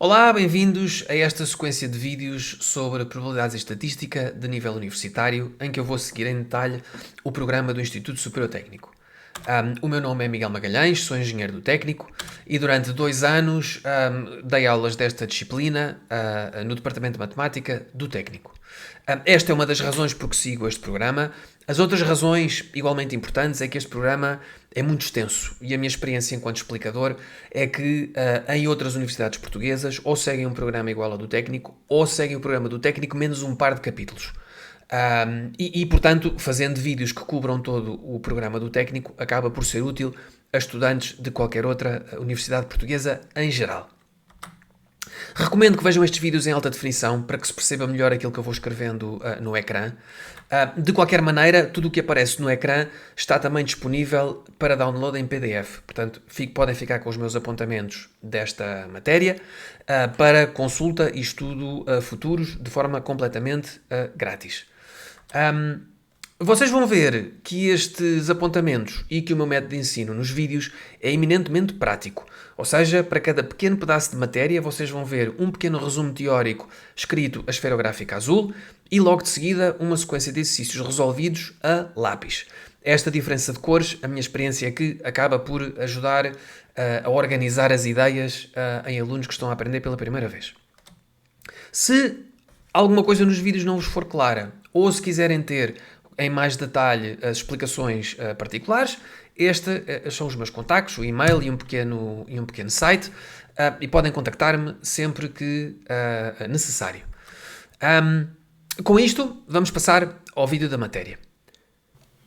Olá, bem-vindos a esta sequência de vídeos sobre probabilidades e estatística de nível universitário, em que eu vou seguir em detalhe o programa do Instituto Superior Técnico. O meu nome é Miguel Magalhães, sou engenheiro do técnico e durante 2 anos dei aulas desta disciplina no Departamento de Matemática do técnico. Esta é uma das razões por que sigo este programa. As outras razões, igualmente importantes, é que este programa é muito extenso e a minha experiência enquanto explicador é que em outras universidades portuguesas ou seguem um programa igual ao do técnico ou seguem o programa do técnico menos um par de capítulos. Portanto, fazendo vídeos que cubram todo o programa do técnico, acaba por ser útil a estudantes de qualquer outra universidade portuguesa em geral. Recomendo que vejam estes vídeos em alta definição para que se perceba melhor aquilo que eu vou escrevendo no ecrã. De qualquer maneira, tudo o que aparece no ecrã está também disponível para download em PDF. Portanto, podem ficar com os meus apontamentos desta matéria para consulta e estudo futuros de forma completamente grátis. Vocês vão ver que estes apontamentos e que o meu método de ensino nos vídeos é eminentemente prático. Ou seja, para cada pequeno pedaço de matéria, vocês vão ver um pequeno resumo teórico escrito a esferográfica azul e logo de seguida uma sequência de exercícios resolvidos a lápis. Esta diferença de cores, a minha experiência é que acaba por ajudar a organizar as ideias em alunos que estão a aprender pela primeira vez. Se alguma coisa nos vídeos não vos for clara, ou se quiserem ter em mais detalhe as explicações particulares, estes são os meus contactos, o e-mail e um pequeno site, e podem contactar-me sempre que necessário. Com isto, vamos passar ao vídeo da matéria.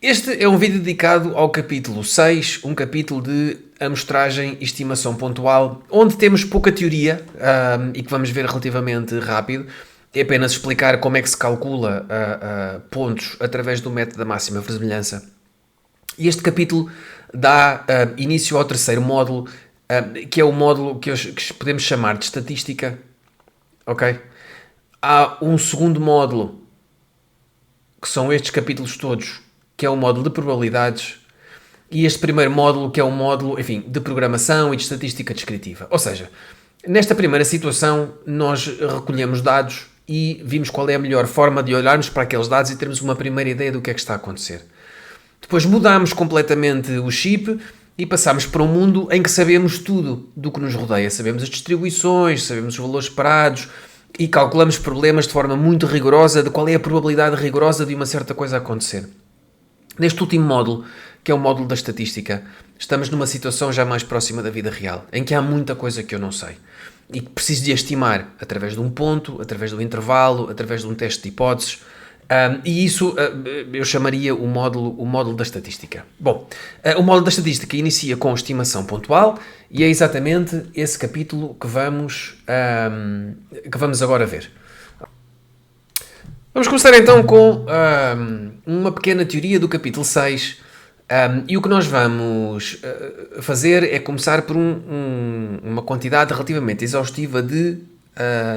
Este é um vídeo dedicado ao capítulo 6, um capítulo de amostragem e estimação pontual, onde temos pouca teoria e que vamos ver relativamente rápido. É apenas explicar como é que se calcula pontos através do método da máxima verossimilhança. E este capítulo dá início ao terceiro módulo, que é o módulo que podemos chamar de estatística. Ok? Há um segundo módulo, que são estes capítulos todos, que é o módulo de probabilidades, e este primeiro módulo, que é o módulo, enfim, de programação e de estatística descritiva. Ou seja, nesta primeira situação, nós recolhemos dados e vimos qual é a melhor forma de olharmos para aqueles dados e termos uma primeira ideia do que é que está a acontecer. Depois mudámos completamente o chip e passámos para um mundo em que sabemos tudo do que nos rodeia. Sabemos as distribuições, sabemos os valores esperados e calculamos problemas de forma muito rigorosa de qual é a probabilidade rigorosa de uma certa coisa acontecer. Neste último módulo, que é o módulo da estatística, estamos numa situação já mais próxima da vida real, em que há muita coisa que eu não sei e que preciso de estimar através de um ponto, através do intervalo, através de um teste de hipóteses, e isso eu chamaria o módulo da estatística. Bom, o módulo da estatística inicia com estimação pontual e é exatamente esse capítulo que vamos agora ver. Vamos começar então com uma pequena teoria do capítulo 6. E o que nós vamos fazer é começar por uma quantidade relativamente exaustiva de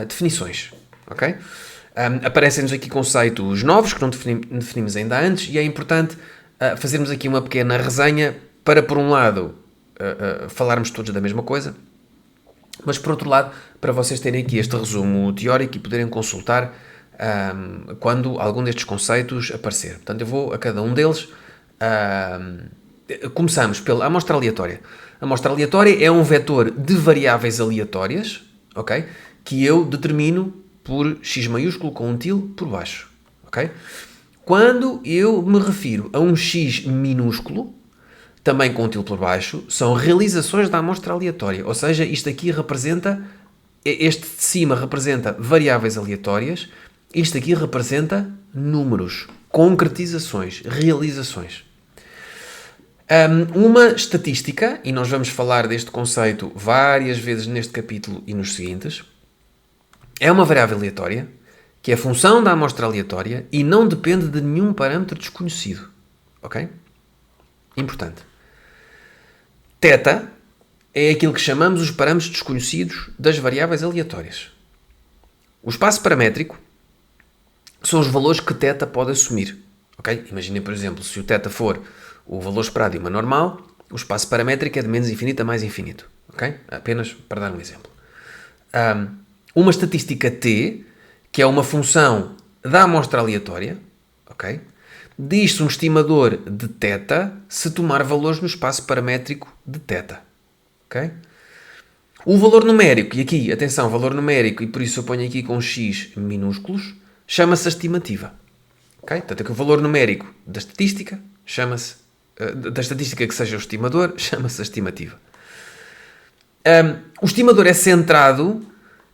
definições. Ok? Aparecem-nos aqui conceitos novos que não definimos ainda antes e é importante fazermos aqui uma pequena resenha para, por um lado, falarmos todos da mesma coisa, mas, por outro lado, para vocês terem aqui este resumo teórico e poderem consultar quando algum destes conceitos aparecer. Portanto, eu vou a cada um deles. Começamos pela amostra aleatória. A amostra aleatória é um vetor de variáveis aleatórias, ok? Que eu determino por x maiúsculo com um til por baixo, ok? Quando eu me refiro a um x minúsculo, também com um til por baixo, são realizações da amostra aleatória, ou seja, isto aqui representa, este de cima representa variáveis aleatórias, isto aqui representa números, concretizações, realizações. Uma estatística, e nós vamos falar deste conceito várias vezes neste capítulo e nos seguintes, é uma variável aleatória, que é função da amostra aleatória e não depende de nenhum parâmetro desconhecido. Ok? Importante. Θ é aquilo que chamamos os parâmetros desconhecidos das variáveis aleatórias. O espaço paramétrico são os valores que θ pode assumir. Ok? Imaginem, por exemplo, se o θ for o valor esperado de uma normal, o espaço paramétrico é de menos infinito a mais infinito. Ok? Apenas para dar um exemplo. uma estatística t, que é uma função da amostra aleatória, ok? Diz-se um estimador de θ se tomar valores no espaço paramétrico de θ, ok? O valor numérico, e aqui, atenção, valor numérico, e por isso eu ponho aqui com x minúsculos, chama-se a estimativa. Okay? Portanto, é que o valor numérico da estatística chama-se, da estatística que seja o estimador, chama-se a estimativa. O estimador é centrado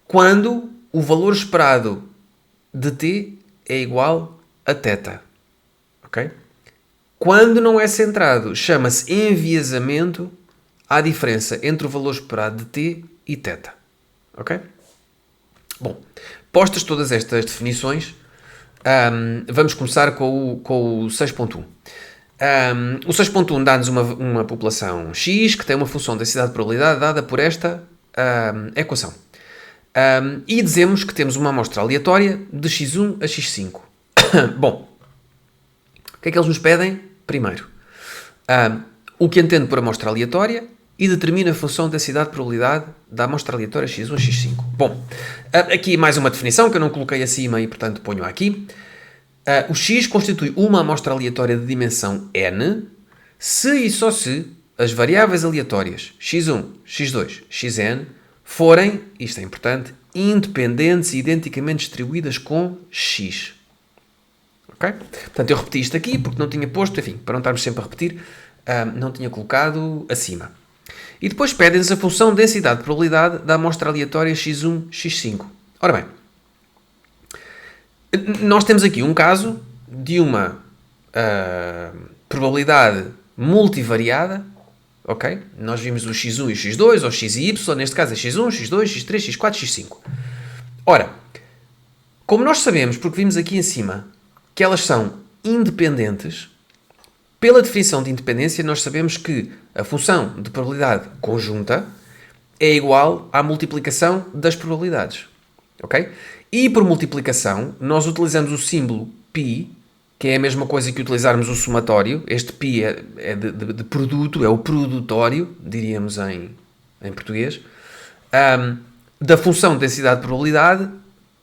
quando o valor esperado de t é igual a θ. Okay? Quando não é centrado, chama-se enviesamento à diferença entre o valor esperado de t e θ. Ok? Bom, postas todas estas definições, vamos começar com o 6.1. O 6.1 dá-nos uma população x que tem uma função de densidade de probabilidade dada por esta equação. E dizemos que temos uma amostra aleatória de x1 a x5. Bom, o que é que eles nos pedem? Primeiro, o que entende por amostra aleatória e determina a função de densidade de probabilidade da amostra aleatória x1 a x5. Bom, aqui mais uma definição que eu não coloquei acima e, portanto, ponho aqui. O x constitui uma amostra aleatória de dimensão n se e só se as variáveis aleatórias x1, x2, xn forem, isto é importante, independentes e identicamente distribuídas com x. Ok? Portanto, eu repeti isto aqui porque não tinha posto, enfim, para não estarmos sempre a repetir, não tinha colocado acima. E depois pedem-nos a função de densidade de probabilidade da amostra aleatória x1, x5. Ora bem, nós temos aqui um caso de uma probabilidade multivariada, ok? Nós vimos o x1 e o x2, ou x e y, neste caso é x1, x2, x3, x4, x5. Ora, como nós sabemos, porque vimos aqui em cima, que elas são independentes, pela definição de independência, nós sabemos que a função de probabilidade conjunta é igual à multiplicação das probabilidades. Ok? E por multiplicação, nós utilizamos o símbolo π, que é a mesma coisa que utilizarmos o somatório. Este π é de produto, é o produtório, diríamos em português, da função de densidade de probabilidade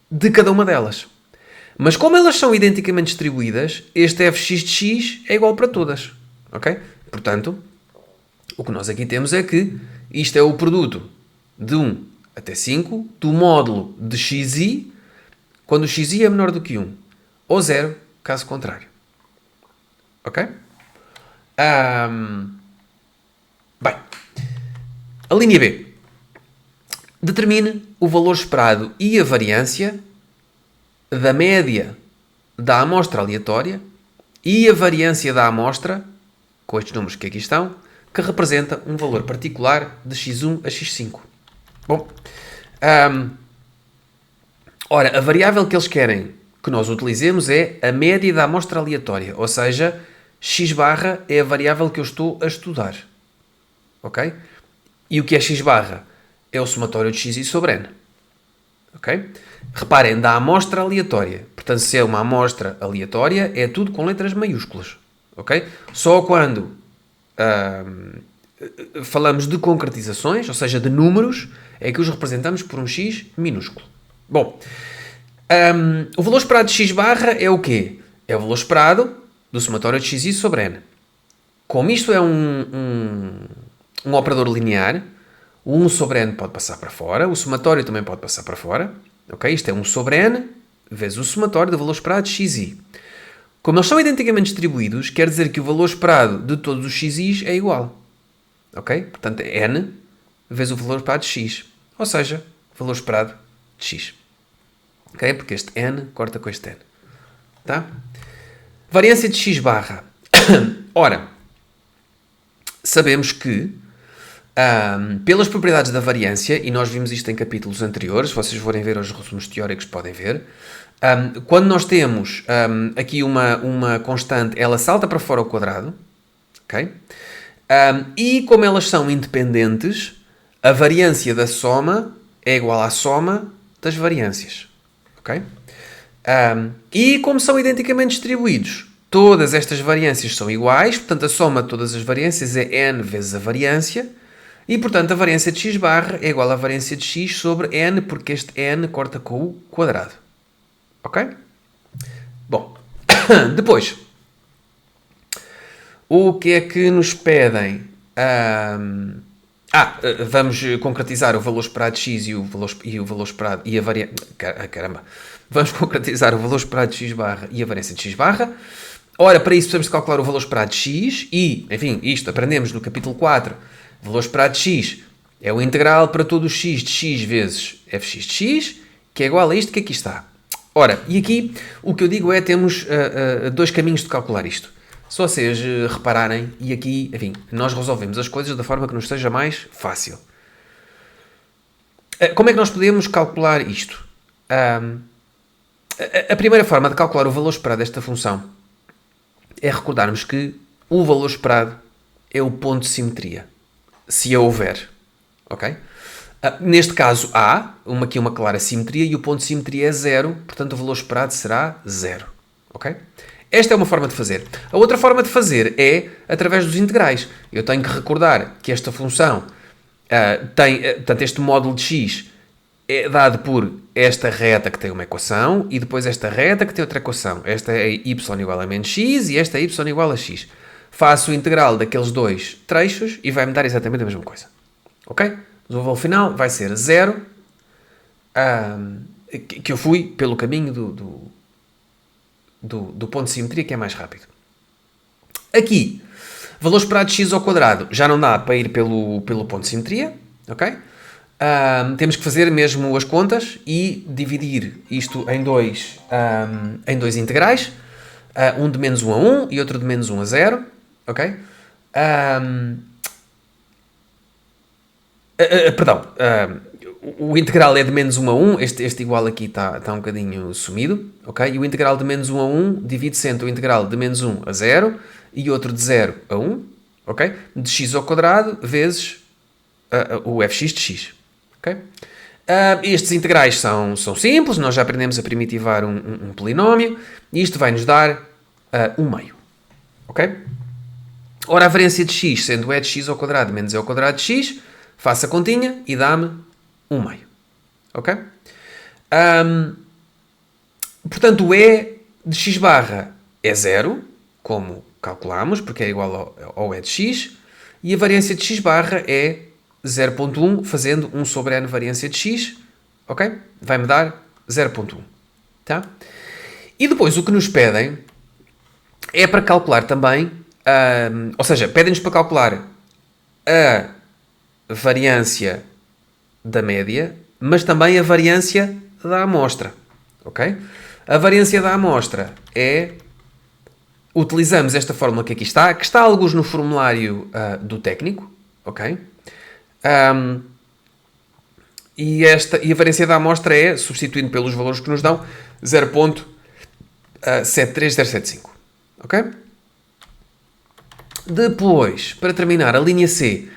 de cada uma delas. Mas como elas são identicamente distribuídas, este fx de x é igual para todas. Ok? Portanto, o que nós aqui temos é que isto é o produto de 1 até 5 do módulo de xi, quando o xi é menor do que 1, ou 0, caso contrário. Ok? Bem, a linha B. Determine o valor esperado e a variância da média da amostra aleatória e a variância da amostra, com estes números que aqui estão, que representa um valor particular de x1 a x5. Bom, ora, a variável que eles querem que nós utilizemos é a média da amostra aleatória, ou seja, x barra é a variável que eu estou a estudar. Ok? E o que é x barra? É o somatório de xi sobre n. Ok? Reparem, da amostra aleatória. Portanto, se é uma amostra aleatória, é tudo com letras maiúsculas. Ok? Só quando falamos de concretizações, ou seja, de números, é que os representamos por um x minúsculo. Bom, o valor esperado de x barra é o quê? É o valor esperado do somatório de xi sobre n. Como isto é um operador linear, o 1 sobre n pode passar para fora, o somatório também pode passar para fora. Ok? Isto é 1 sobre n vezes o somatório do valor esperado de xi. Como eles são identicamente distribuídos, quer dizer que o valor esperado de todos os xi's é igual. Ok? Portanto, é n vezes o valor esperado de x. Ou seja, o valor esperado de x. Ok? Porque este n corta com este n. Tá? Variância de x barra. Ora, sabemos que pelas propriedades da variância, e nós vimos isto em capítulos anteriores, se vocês forem ver os resumos teóricos podem ver, quando nós temos aqui uma constante, ela salta para fora ao quadrado, ok? E como elas são independentes, a variância da soma é igual à soma das variâncias, ok? E como são identicamente distribuídos, todas estas variâncias são iguais, portanto a soma de todas as variâncias é n vezes a variância. E, portanto, a variância de x barra é igual à variância de x sobre n, porque este n corta com o quadrado. Ok? Bom, depois, o que é que nos pedem? Vamos concretizar o valor esperado de x e o valor esperado e a variância... Caramba! Vamos concretizar o valor esperado de x barra e a variância de x barra. Ora, para isso precisamos de calcular o valor esperado de x e, enfim, isto aprendemos no capítulo 4. O valor esperado de x é o integral para todo o x de x vezes fx de x, que é igual a isto que aqui está. Ora, e aqui o que eu digo é temos dois caminhos de calcular isto. Se vocês repararem, e aqui, enfim, nós resolvemos as coisas da forma que nos seja mais fácil. Como é que nós podemos calcular isto? A primeira forma de calcular o valor esperado desta função é recordarmos que o valor esperado é o ponto de simetria, se a houver. Ok? Neste caso há aqui uma clara simetria e o ponto de simetria é 0, portanto o valor esperado será 0. Ok? Esta é uma forma de fazer. A outra forma de fazer é através dos integrais. Eu tenho que recordar que esta função portanto, este módulo de x é dado por esta reta que tem uma equação e depois esta reta que tem outra equação. Esta é y igual a menos x e esta é y igual a x. Faço o integral daqueles dois trechos e vai-me dar exatamente a mesma coisa. Ok? Mas o valor final vai ser 0, que eu fui pelo caminho do ponto de simetria, que é mais rápido. Aqui, valor esperado de x ao quadrado já não dá para ir pelo ponto de simetria, ok? Temos que fazer mesmo as contas e dividir isto em dois integrais, um de menos 1 a 1 e outro de menos 1 a 0, ok? O integral é de menos 1 a 1, este igual aqui está um bocadinho sumido, ok? E o integral de menos 1 a 1 divide-se entre o integral de menos 1 a 0 e outro de 0 a 1, ok? De x ao quadrado vezes o fx de x, ok? Estes integrais são simples, nós já aprendemos a primitivar um polinómio e isto vai nos dar 1 meio, ok? Ora, a variância de x, sendo e de x ao quadrado menos e ao quadrado de x, faço a continha e dá-me 1 meio. Ok? Portanto, o e de x barra é 0, como calculamos, porque é igual ao e de x, e a variância de x barra é 0.1, fazendo 1 sobre n variância de x, ok? Vai-me dar 0.1. Tá? E depois o que nos pedem é para calcular também, ou seja, pedem-nos para calcular a variância da média, mas também a variância da amostra, ok? A variância da amostra é... Utilizamos esta fórmula que aqui está, que está alguns no formulário do técnico, ok? E a variância da amostra é, substituindo pelos valores que nos dão, 0.73075, ok? Depois, para terminar, a linha C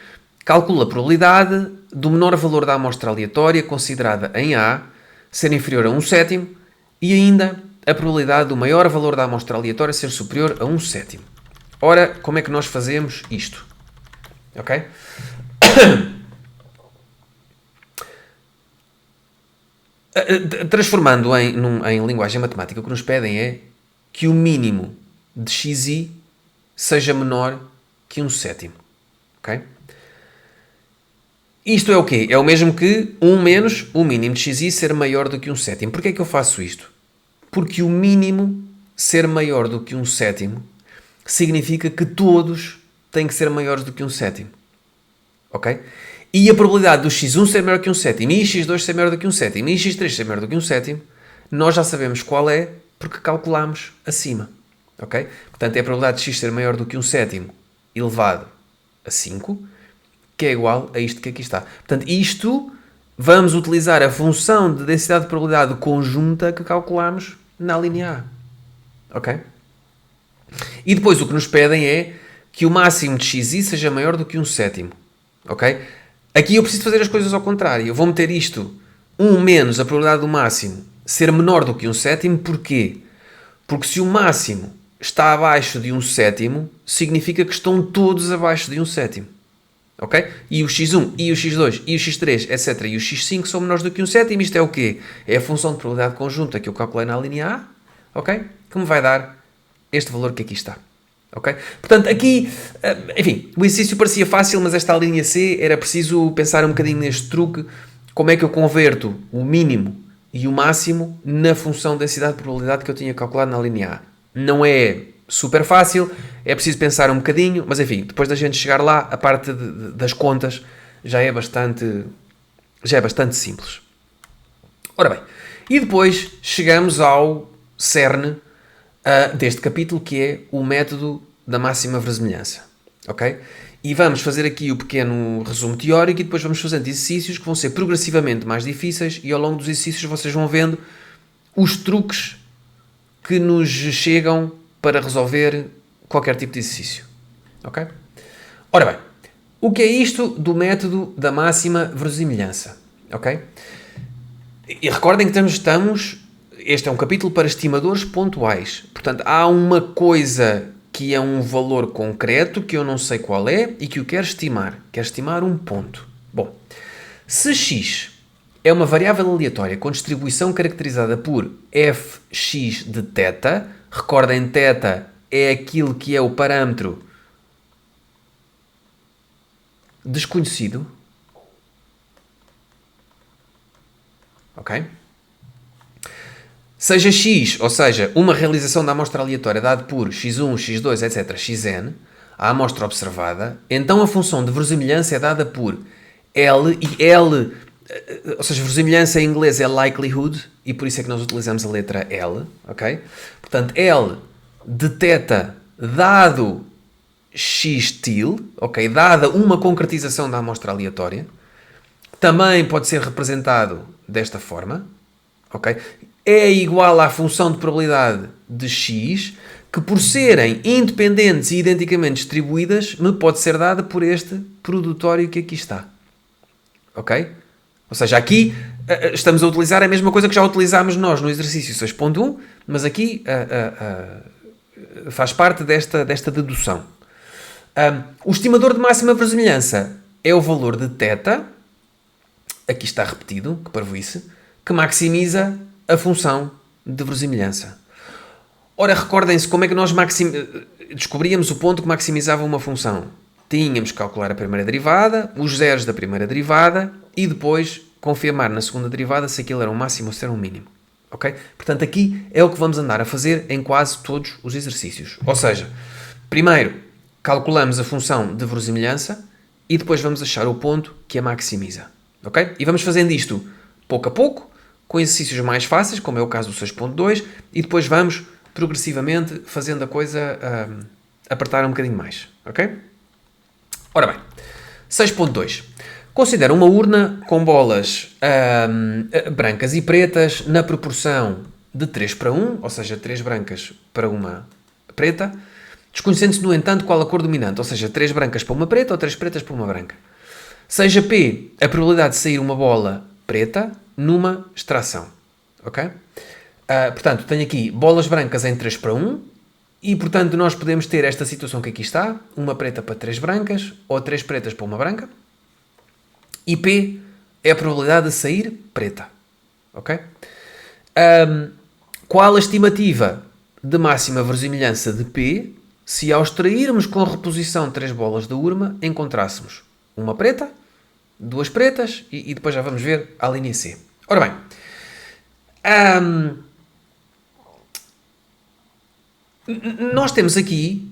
calcula a probabilidade do menor valor da amostra aleatória considerada em A ser inferior a 1/7 e ainda a probabilidade do maior valor da amostra aleatória ser superior a 1/7. Ora, como é que nós fazemos isto? Ok? Transformando em linguagem matemática, o que nos pedem é que o mínimo de xi seja menor que 1/7. Ok? Isto é o quê? É o mesmo que 1 menos o mínimo de xi ser maior do que 1/7. Porquê é que eu faço isto? Porque o mínimo ser maior do que 1/7 significa que todos têm que ser maiores do que 1/7. Ok? E a probabilidade do x1 ser maior que 1/7 e x2 ser maior do que 1/7 e x3 ser maior do que 1/7, nós já sabemos qual é porque calculamos acima. Ok? Portanto, é a probabilidade de x ser maior do que 1/7 elevado a 5, que é igual a isto que aqui está. Portanto, isto vamos utilizar a função de densidade de probabilidade conjunta que calculamos na linha A. Ok? E depois o que nos pedem é que o máximo de xi seja maior do que 1/7. Ok? Aqui eu preciso fazer as coisas ao contrário. Eu vou meter isto 1 menos a probabilidade do máximo ser menor do que 1/7. Porquê? Porque se o máximo está abaixo de 1/7, significa que estão todos abaixo de 1/7. Ok? E o x1, e o x2, e o x3, etc. E o x5 são menores do que 1/7. Isto é o quê? É a função de probabilidade conjunta que eu calculei na linha A, ok? Que me vai dar este valor que aqui está. Ok? Portanto, aqui, enfim, o exercício parecia fácil, mas esta linha C era preciso pensar um bocadinho neste truque. Como é que eu converto o mínimo e o máximo na função densidade de probabilidade que eu tinha calculado na linha A? Não é super fácil, é preciso pensar um bocadinho, mas enfim, depois da gente chegar lá, a parte das contas já é bastante simples. Ora bem, e depois chegamos ao cerne deste capítulo, que é o método da máxima verossimilhança. Ok? E vamos fazer aqui o pequeno resumo teórico e depois vamos fazendo exercícios que vão ser progressivamente mais difíceis e ao longo dos exercícios vocês vão vendo os truques que nos chegam para resolver qualquer tipo de exercício. Ok? Ora bem, o que é isto do método da máxima verossimilhança? Ok? E recordem que este é um capítulo para estimadores pontuais. Portanto, há uma coisa que é um valor concreto que eu não sei qual é e que eu quero estimar. Quero estimar um ponto. Bom, se x é uma variável aleatória com distribuição caracterizada por fx de θ, recordem, θ é aquilo que é o parâmetro desconhecido. Ok? Seja x, ou seja, uma realização da amostra aleatória dada por x1, x2, etc., xn, a amostra observada, então a função de verossimilhança é dada por L, e L, ou seja, verossimilhança em inglês é likelihood, e por isso é que nós utilizamos a letra L, ok? Portanto, L de θ dado x til, ok? Dada uma concretização da amostra aleatória, também pode ser representado desta forma, ok? É igual à função de probabilidade de x, que por serem independentes e identicamente distribuídas, me pode ser dada por este produtório que aqui está. Ok? Ou seja, aqui estamos a utilizar a mesma coisa que já utilizámos nós no exercício 6.1, mas aqui faz parte desta dedução. O estimador de máxima verossimilhança é o valor de θ, aqui está repetido, que parvoíce, que maximiza a função de verossimilhança. Ora, recordem-se como é que nós descobríamos o ponto que maximizava uma função. Tínhamos que calcular a primeira derivada, os zeros da primeira derivada e depois confirmar na segunda derivada se aquilo era um máximo ou se era um mínimo. Ok? Portanto, aqui é o que vamos andar a fazer em quase todos os exercícios. Ou seja, primeiro calculamos a função de verossimilhança e depois vamos achar o ponto que a maximiza. Ok? E vamos fazendo isto pouco a pouco, com exercícios mais fáceis, como é o caso do 6.2, e depois vamos progressivamente fazendo a coisa apertar um bocadinho mais. Ok? Ora bem, 6.2. Considera uma urna com bolas brancas e pretas na proporção de 3:1, ou seja, 3 brancas para uma preta, desconhecendo-se, no entanto, qual a cor dominante, ou seja, 3 brancas para uma preta ou 3 pretas para uma branca. Seja P a probabilidade de sair uma bola preta numa extração. Ok? Portanto, tenho aqui bolas brancas em 3:1 e, portanto, nós podemos ter esta situação que aqui está, uma preta para 3 brancas ou 3 pretas para uma branca. E P é a probabilidade de sair preta. Ok? Qual a estimativa de máxima verossimilhança de P se ao extrairmos com reposição 3 bolas da urna encontrássemos uma preta, 2 pretas e depois já vamos ver a linha C. Ora bem, nós temos aqui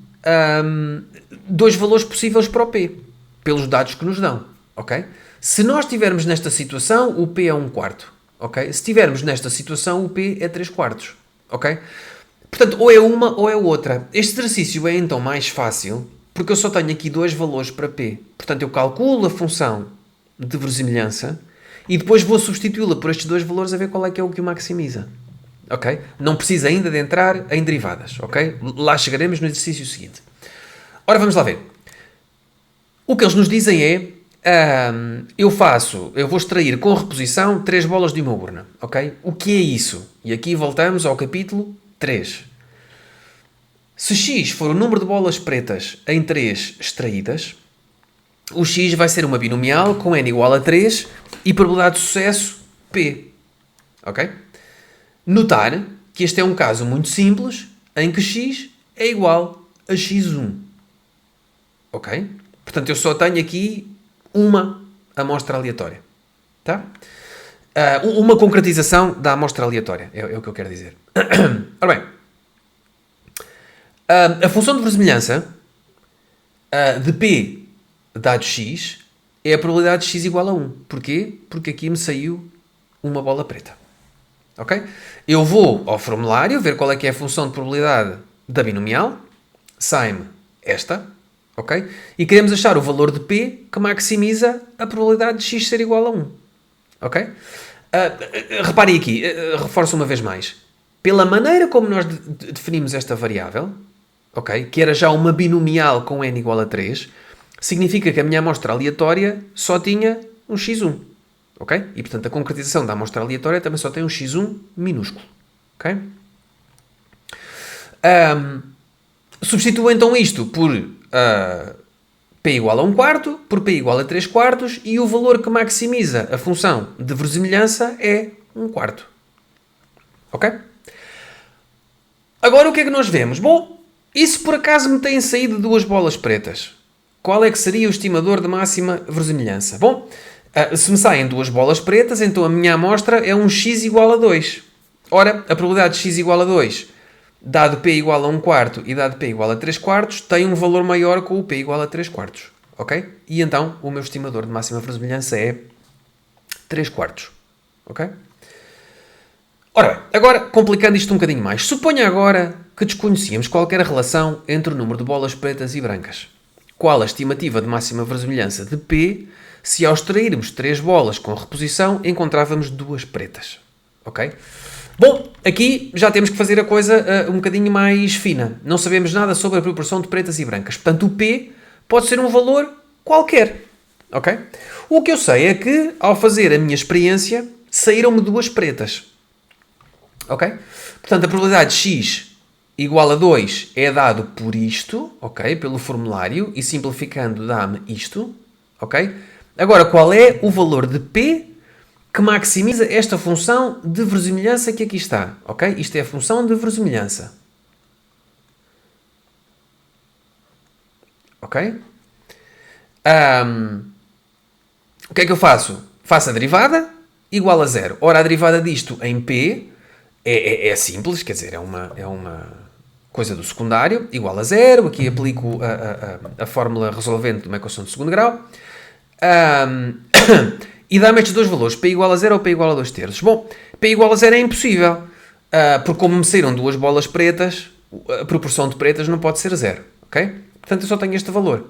2 valores possíveis para o P, pelos dados que nos dão, ok? Se nós estivermos nesta situação, o P é 1/4, ok? Se estivermos nesta situação, o P é 3/4, ok? Portanto, ou é uma ou é outra. Este exercício é então mais fácil, porque eu só tenho aqui 2 valores para P. Portanto, eu calculo a função de verossimilhança e depois vou substituí-la por estes 2 valores a ver qual é que é o que o maximiza. Ok? Não precisa ainda de entrar em derivadas, ok? Lá chegaremos no exercício seguinte. Ora, vamos lá ver. O que eles nos dizem é, eu vou extrair com reposição 3 bolas de uma urna, ok? O que é isso? E aqui voltamos ao capítulo 3. Se x for o número de bolas pretas em 3 extraídas, o x vai ser uma binomial com n igual a 3 e probabilidade de sucesso p. Ok? Notar que este é um caso muito simples em que x é igual a x1. Ok? Portanto, eu só tenho aqui uma amostra aleatória. Tá? Uma concretização da amostra aleatória, é o que eu quero dizer. Ora bem, a função de verossimilhança de P dado x é a probabilidade de x igual a 1. Porquê? Porque aqui me saiu uma bola preta. Ok? Eu vou ao formulário ver qual é que é a função de probabilidade da binomial, sai-me esta, ok? E queremos achar o valor de P que maximiza a probabilidade de x ser igual a 1. Ok? Reparem aqui, reforço uma vez mais. Pela maneira como nós definimos esta variável, ok? Que era já uma binomial com n igual a 3, significa que a minha amostra aleatória só tinha um x1. Ok? E, portanto, a concretização da amostra aleatória também só tem um x1 minúsculo. Ok? Substituo então isto por p igual a 1 quarto, por p igual a 3 quartos, e o valor que maximiza a função de verossimilhança é 1 quarto. Ok? Agora o que é que nós vemos? Bom, e se por acaso me têm saído duas bolas pretas? Qual é que seria o estimador de máxima verossimilhança? Bom, se me saem duas bolas pretas, então a minha amostra é um x igual a 2. Ora, a probabilidade de x igual a 2, dado p igual a 1 quarto e dado p igual a 3 quartos, tem um valor maior com o p igual a 3 quartos. Ok? E então o meu estimador de máxima verossimilhança é 3 quartos. Ok? Ora bem, agora complicando isto um bocadinho mais. Suponha agora que desconhecíamos qualquer relação entre o número de bolas pretas e brancas. Qual a estimativa de máxima verossimilhança de P se ao extrairmos 3 bolas com reposição encontrávamos 2 pretas? Ok? Bom, aqui já temos que fazer a coisa um bocadinho mais fina. Não sabemos nada sobre a proporção de pretas e brancas. Portanto, o P pode ser um valor qualquer. Ok? O que eu sei é que, ao fazer a minha experiência, saíram-me 2 pretas. Ok? Portanto, a probabilidade de x igual a 2 é dado por isto, ok? Pelo formulário, e simplificando dá-me isto, ok? Agora, qual é o valor de P que maximiza esta função de verossimilhança que aqui está, ok? Isto é a função de verossimilhança. Ok? O que é que eu faço? Faço a derivada igual a 0. Ora, a derivada disto em P é simples, quer dizer, é uma coisa do secundário, igual a 0. Aqui aplico a fórmula resolvente de uma equação de segundo grau. E dá-me estes dois valores, p igual a 0 ou p igual a 2 terços. Bom, p igual a 0 é impossível, porque como me saíram duas bolas pretas, a proporção de pretas não pode ser 0. Ok? Portanto, eu só tenho este valor.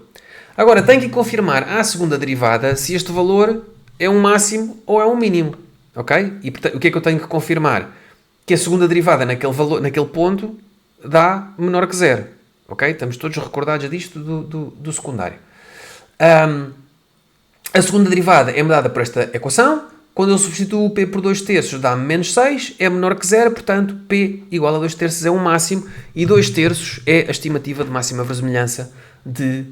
Agora, tenho que confirmar à segunda derivada se este valor é um máximo ou é um mínimo. Ok? E portanto, o que é que eu tenho que confirmar? Que a segunda derivada naquele ponto dá menor que 0. Ok? Estamos todos recordados disto do secundário. A segunda derivada é-me dada por esta equação. Quando eu substituo o p por 2 terços dá-me menos 6, é menor que 0, portanto p igual a 2 terços é um máximo e 2 terços é a estimativa de máxima verossimilhança de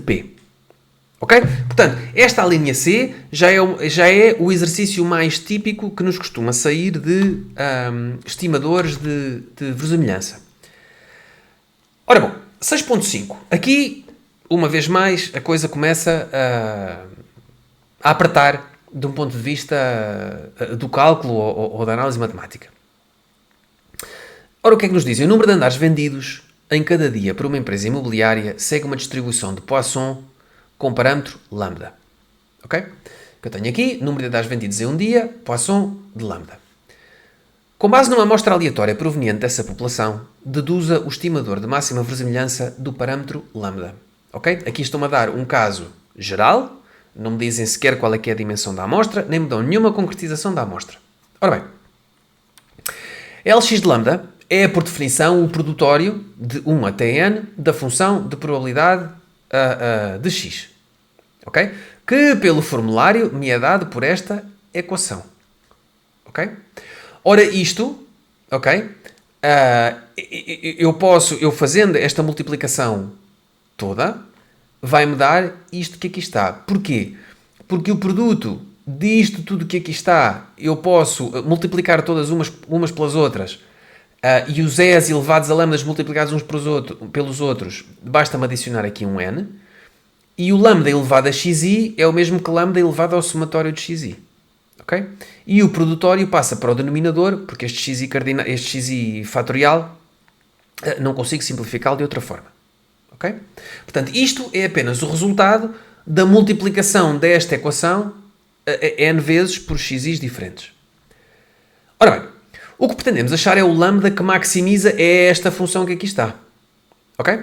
p. Ok? Portanto, esta a linha C já é o exercício mais típico que nos costuma sair de estimadores de verossimilhança. Ora bom, 6.5. Aqui, uma vez mais, a coisa começa a apertar de um ponto de vista do cálculo ou da análise matemática. Ora, o que é que nos dizem? O número de andares vendidos em cada dia por uma empresa imobiliária segue uma distribuição de Poisson com parâmetro lambda. Ok? Que eu tenho aqui, número de andares vendidos em um dia, Poisson de lambda. Com base numa amostra aleatória proveniente dessa população, deduza o estimador de máxima verossimilhança do parâmetro lambda. Ok? Aqui estão-me a dar um caso geral, não me dizem sequer qual é que é a dimensão da amostra, nem me dão nenhuma concretização da amostra. Ora bem, Lx de lambda é, por definição, o produtório de 1 até n da função de probabilidade de x. Ok? Que, pelo formulário, me é dado por esta equação. Ok? Ora, isto, ok? Eu fazendo esta multiplicação toda, vai-me dar isto que aqui está. Porquê? Porque o produto disto tudo que aqui está, eu posso multiplicar todas umas pelas outras, e os E's elevados a lambdas multiplicados uns pelos outros, basta-me adicionar aqui um N, e o lambda elevado a xi é o mesmo que lambda elevado ao somatório de xi. Okay? E o produtório passa para o denominador, porque este xi fatorial não consigo simplificá-lo de outra forma. Okay? Portanto, isto é apenas o resultado da multiplicação desta equação n vezes por xis diferentes. Ora bem, o que pretendemos achar é o lambda que maximiza esta função que aqui está. Ok?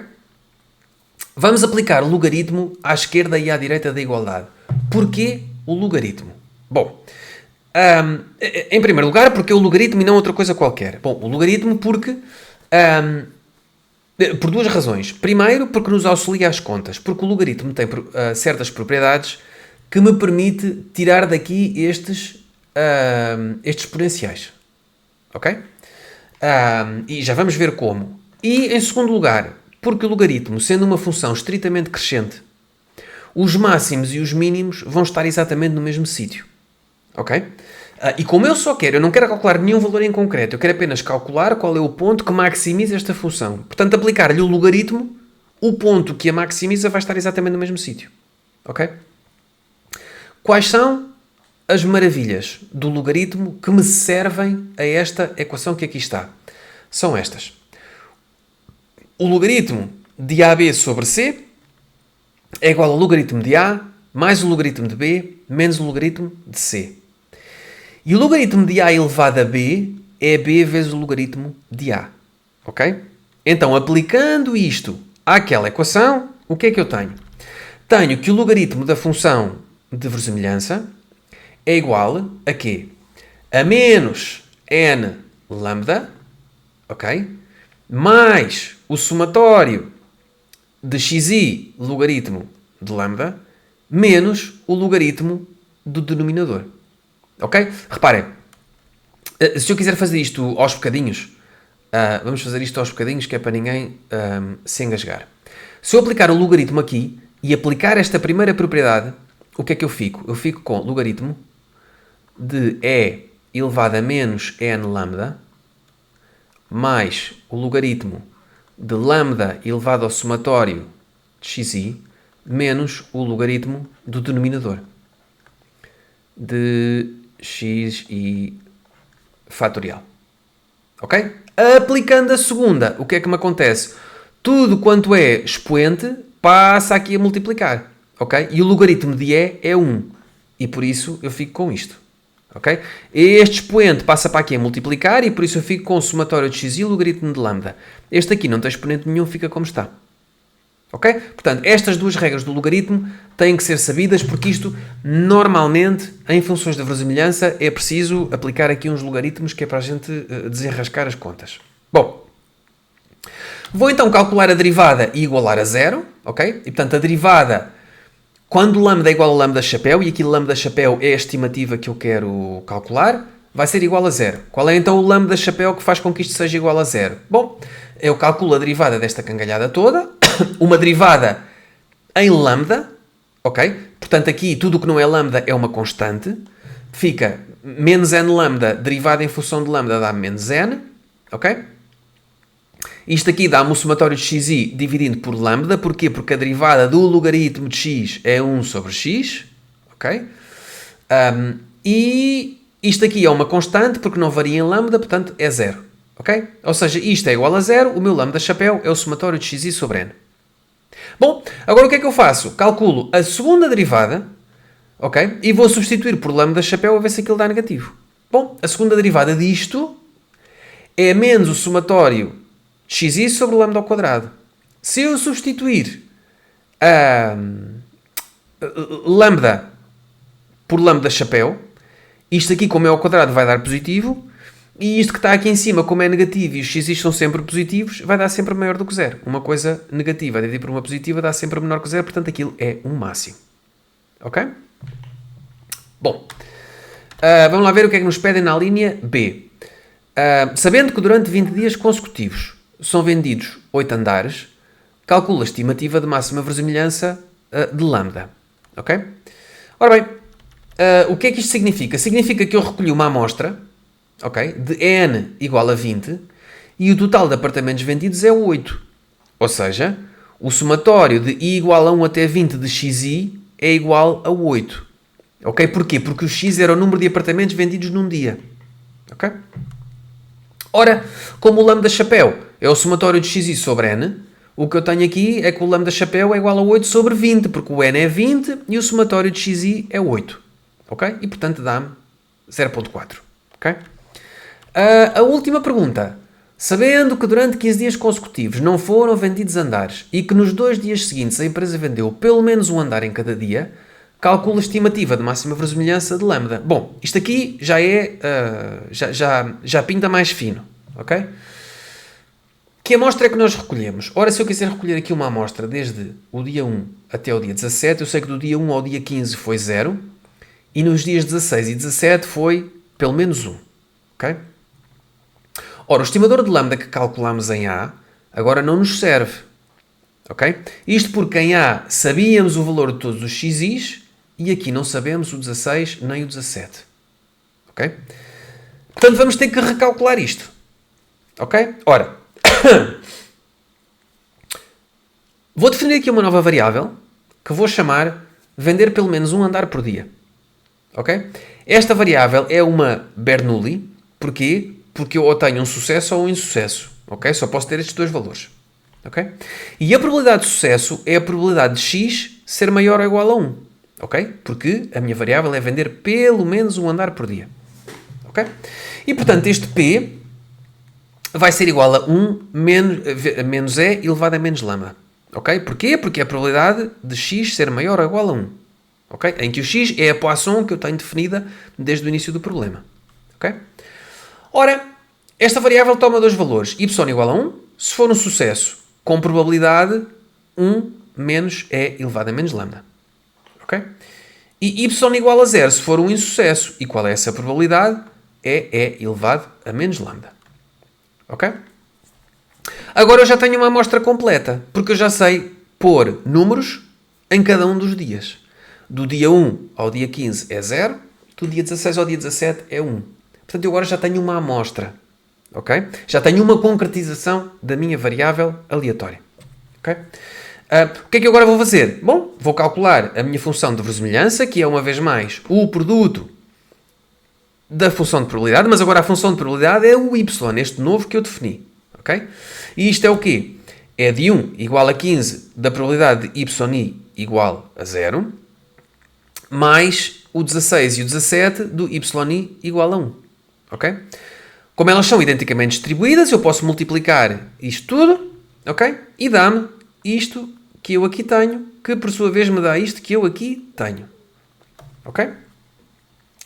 Vamos aplicar o logaritmo à esquerda e à direita da igualdade. Porquê o logaritmo? Bom, em primeiro lugar, porque é o logaritmo e não outra coisa qualquer. Bom, o logaritmo porque... por duas razões. Primeiro, porque nos auxilia as contas. Porque o logaritmo tem certas propriedades que me permite tirar daqui estes exponenciais. Ok? E já vamos ver como. E, em segundo lugar, porque o logaritmo, sendo uma função estritamente crescente, os máximos e os mínimos vão estar exatamente no mesmo sítio. Ok? E como eu não quero calcular nenhum valor em concreto, eu quero apenas calcular qual é o ponto que maximiza esta função. Portanto, aplicar-lhe o logaritmo, o ponto que a maximiza vai estar exatamente no mesmo sítio. Ok? Quais são as maravilhas do logaritmo que me servem a esta equação que aqui está? São estas. O logaritmo de AB sobre C é igual ao logaritmo de A mais o logaritmo de B menos o logaritmo de C. E o logaritmo de A elevado a B é B vezes o logaritmo de A. Ok? Então, aplicando isto àquela equação, o que é que eu tenho? Tenho que o logaritmo da função de verossimilhança é igual a quê? A menos n lambda, ok? Mais o somatório de xi logaritmo de lambda menos o logaritmo do denominador. Ok? Reparem, se eu quiser fazer isto aos bocadinhos, vamos fazer isto aos bocadinhos que é para ninguém se engasgar. Se eu aplicar o logaritmo aqui e aplicar esta primeira propriedade, o que é que eu fico? Eu fico com logaritmo de e elevado a menos n lambda mais o logaritmo de lambda elevado ao somatório de xi menos o logaritmo do denominador de xi fatorial. Ok? Aplicando a segunda, o que é que me acontece? Tudo quanto é expoente passa aqui a multiplicar. Ok? E o logaritmo de e é 1. E por isso eu fico com isto. Ok? Este expoente passa para aqui a multiplicar e por isso eu fico com o somatório de xi e o logaritmo de lambda. Este aqui não tem exponente nenhum, fica como está. Ok? Portanto, estas duas regras do logaritmo têm que ser sabidas porque isto, normalmente, em funções de verossimilhança, é preciso aplicar aqui uns logaritmos que é para a gente desenrascar as contas. Bom, vou então calcular a derivada e igualar a zero, ok? E portanto, a derivada, quando lambda é igual a lambda chapéu, e aqui lambda chapéu é a estimativa que eu quero calcular, vai ser igual a zero. Qual é então o lambda chapéu que faz com que isto seja igual a zero? Bom, eu calculo a derivada desta cangalhada toda, uma derivada em lambda, ok? Portanto, aqui tudo o que não é lambda é uma constante. Fica menos n lambda, derivada em função de lambda dá menos n, ok? Isto aqui dá-me o somatório de xi dividindo por lambda. Porquê? Porque a derivada do logaritmo de x é 1 sobre x, ok? E isto aqui é uma constante porque não varia em lambda, portanto é zero, ok? Ou seja, isto é igual a zero, o meu lambda chapéu é o somatório de xi sobre n. Bom, agora o que é que eu faço? Calculo a segunda derivada, ok? E vou substituir por lambda chapéu a ver se aquilo dá negativo. Bom, a segunda derivada disto é menos o somatório de xi sobre lambda ao quadrado. Se eu substituir lambda por lambda chapéu, isto aqui, como é ao quadrado, vai dar positivo. E isto que está aqui em cima, como é negativo e os x são sempre positivos, vai dar sempre maior do que zero. Uma coisa negativa dividida por uma positiva dá sempre menor que zero, portanto aquilo é um máximo. Ok? Bom, vamos lá ver o que é que nos pedem na linha B. Sabendo que durante 20 dias consecutivos são vendidos 8 andares, calcula a estimativa de máxima verosimilhança de lambda. Ok? Ora bem, o que é que isto significa? Significa que eu recolhi uma amostra, ok, de n igual a 20 e o total de apartamentos vendidos é 8. Ou seja, o somatório de i igual a 1 até 20 de xi é igual a 8. Ok? Porquê? Porque o x era o número de apartamentos vendidos num dia. Ok? Ora, como o lambda chapéu é o somatório de xi sobre n, o que eu tenho aqui é que o lambda chapéu é igual a 8 sobre 20, porque o n é 20 e o somatório de xi é 8. Ok? E, portanto, dá-me 0.4. Ok? A última pergunta. Sabendo que durante 15 dias consecutivos não foram vendidos andares e que nos 2 dias seguintes a empresa vendeu pelo menos um andar em cada dia, calcula a estimativa de máxima verosimilhança de lambda. Bom, isto aqui já é... já pinta mais fino. Ok? Que amostra é que nós recolhemos? Ora, se eu quiser recolher aqui uma amostra desde o dia 1 até o dia 17, eu sei que do dia 1 ao dia 15 foi 0 e nos dias 16 e 17 foi pelo menos 1. Ok? Ora, o estimador de lambda que calculamos em A agora não nos serve. Ok? Isto porque em A sabíamos o valor de todos os xis e aqui não sabemos o 16 nem o 17. Ok? Portanto, vamos ter que recalcular isto. Ok? Ora, vou definir aqui uma nova variável que vou chamar vender pelo menos um andar por dia. Ok? Esta variável é uma Bernoulli. Porquê? Porque eu ou tenho um sucesso ou um insucesso. Ok? Só posso ter estes dois valores. Ok? E a probabilidade de sucesso é a probabilidade de x ser maior ou igual a 1. Ok? Porque a minha variável é vender pelo menos um andar por dia. Ok? E, portanto, este P vai ser igual a 1 menos E elevado a menos lambda. Ok? Porquê? Porque é a probabilidade de x ser maior ou igual a 1. Ok? Em que o x é a Poisson que eu tenho definida desde o início do problema. Ok? Ora, esta variável toma dois valores. Y igual a 1, se for um sucesso, com probabilidade 1 menos E elevado a menos lambda. Ok? E Y igual a 0, se for um insucesso. E qual é essa probabilidade? É E elevado a menos lambda. Ok? Agora eu já tenho uma amostra completa, porque eu já sei pôr números em cada um dos dias. Do dia 1 ao dia 15 é 0, do dia 16 ao dia 17 é 1. Portanto, eu agora já tenho uma amostra. Ok? Já tenho uma concretização da minha variável aleatória. Ok? O que é que eu agora vou fazer? Bom, vou calcular a minha função de verosimilhança, que é, uma vez mais, o produto da função de probabilidade, mas agora a função de probabilidade é o y, este novo que eu defini. Ok? E isto é o quê? É de 1 igual a 15 da probabilidade de yi igual a 0, mais o 16 e o 17 do yi igual a 1. Ok? Como elas são identicamente distribuídas, eu posso multiplicar isto tudo, ok? E dá-me isto que eu aqui tenho, que por sua vez me dá isto que eu aqui tenho. Ok?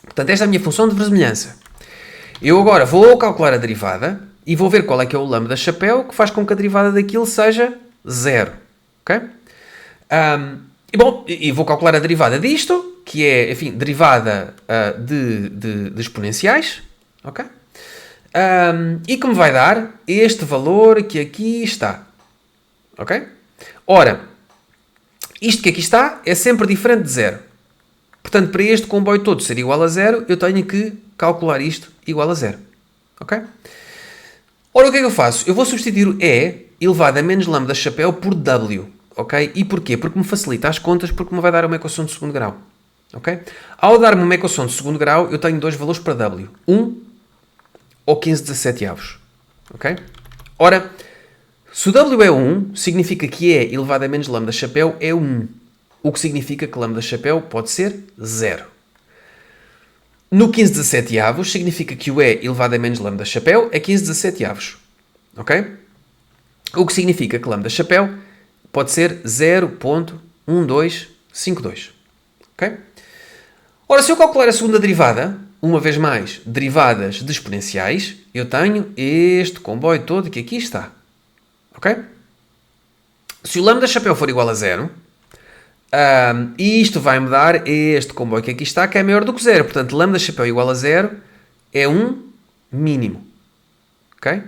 Portanto, esta é a minha função de verosimilhança. Eu agora vou calcular a derivada e vou ver qual é que é o lambda chapéu que faz com que a derivada daquilo seja 0. Ok? E vou calcular a derivada disto, que é, enfim, derivada de exponenciais. Ok? E que me vai dar este valor que aqui está. Ok? Ora, isto que aqui está é sempre diferente de 0. Portanto, para este comboio todo ser igual a 0, eu tenho que calcular isto igual a 0. Ok? Ora, o que é que eu faço? Eu vou substituir o E elevado a menos lambda chapéu por W. Ok? E porquê? Porque me facilita as contas, porque me vai dar uma equação de segundo grau. Ok? Ao dar-me uma equação de segundo grau, eu tenho dois valores para W. 1 ou 15/17. Ok? Ora, se o W é 1, significa que E elevado a menos lambda chapéu é 1. O que significa que lambda chapéu pode ser 0. No 15/17 significa que o E elevado a menos lambda chapéu é 15/17. Ok? O que significa que lambda chapéu pode ser 0.1252. Ok? Ora, se eu calcular a segunda derivada, uma vez mais, derivadas de exponenciais, eu tenho este comboio todo que aqui está. Ok? Se o lambda chapéu for igual a 0, isto vai-me dar este comboio que aqui está, que é maior do que 0. Portanto, lambda chapéu igual a 0 é um mínimo. Ok?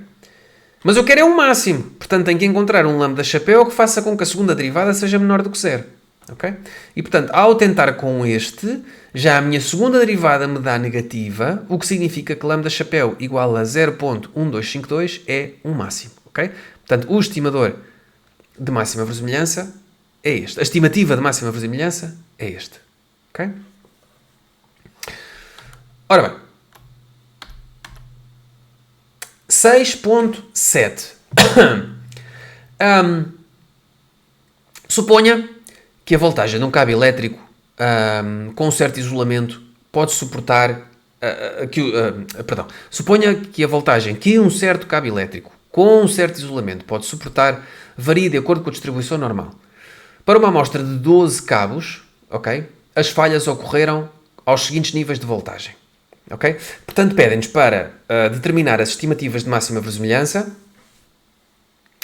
Mas eu quero é o máximo. Portanto, tenho que encontrar um lambda chapéu que faça com que a segunda derivada seja menor do que zero. Ok? E, portanto, ao tentar com este, já a minha segunda derivada me dá negativa, o que significa que lambda chapéu igual a 0.1252 é um máximo. Ok? Portanto, o estimador de máxima verossimilhança é este. A estimativa de máxima verossimilhança é este. Ok? Ora bem. 6.7. Suponha que a voltagem de um cabo elétrico com um certo isolamento pode suportar... Suponha que a voltagem que um certo cabo elétrico com um certo isolamento pode suportar varia de acordo com a distribuição normal. Para uma amostra de 12 cabos, okay, as falhas ocorreram aos seguintes níveis de voltagem. Okay? Portanto, pedem-nos para determinar as estimativas de máxima verossimilhança